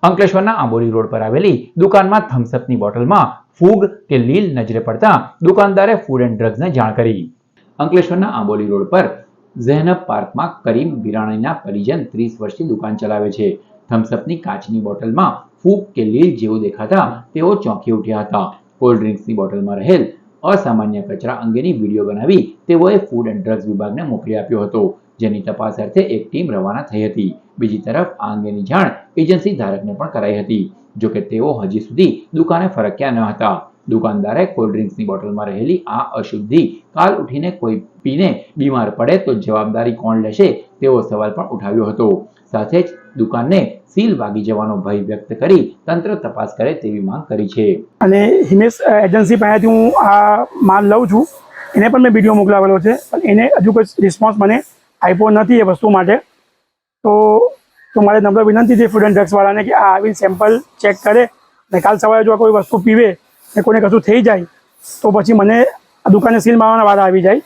અંકલેશ્વરના આંબોલી રોડ પર આવેલી દુકાનમાં થમ્સઅપની બોટલમાં ફૂગ કે લીલ નજરે પડતા દુકાનદારે ફૂડ એન્ડ ડ્રગ્સને જાણ કરી. અંકલેશ્વરના આંબોલી રોડ પર ઝેનબ પાર્કમાં કરીમ વિરાણીના પરિજન 30 વર્ષથી દુકાન ચલાવે છે. થમ્સઅપની કાચની બોટલમાં ફૂગ કે લીલ જેવું દેખાતા તેઓ ચોંકી ઉઠ્યા હતા. કોલ્ડ ડ્રિંક્સની બોટલમાં રહેલ અસામાન્ય કચરા અંગેની વિડીયો બનાવી તેઓએ ફૂડ એન્ડ ડ્રગ્સ વિભાગને મોકલી આપ્યો હતો, જેની તપાસ અર્થે એક ટીમ રવાના થઈ હતી. બીજી તરફ આ અંગેની જાણ એજન્સી ધારકને પણ કરાઈ હતી, જોકે તેઓ હજી સુધી દુકાને ફરક્યા ન હતા. દુકાનદારે કોલ્ડ ડ્રિંક્સની બોટલમાં રહેલી આ અશુદ્ધિ કાલ ઉઠીને કોઈ પીને બીમાર પડે તો જવાબદારી કોણ લેશે તેવો સવાલ પણ ઉઠાવ્યો હતો. સાથે જ દુકાનને સીલ વાગી જવાનો ભય વ્યક્ત કરી તંત્ર તપાસ કરે તેવી માંગ કરી છે. અને હિમેશ એજન્સી પાસેથી હું આ માલ લઉં છું, એને પણ મેં વિડીયો મોકલાવેલો છે, પણ એને હજુ કોઈ રિસ્પોન્સ મને આપ્યો નથી એ વસ્તુ માટે. તો મારે નમ્ર વિનંતી છે ફૂડ એન્ડ ડ્રગ્સવાળાને કે આ આવીને સેમ્પલ ચેક કરે અને કાલ સવારે જો કોઈ વસ્તુ પીવે ને કોઈને કશું થઈ જાય તો પછી મને આ દુકાને સીલ મારવાના વાળા આવી જાય.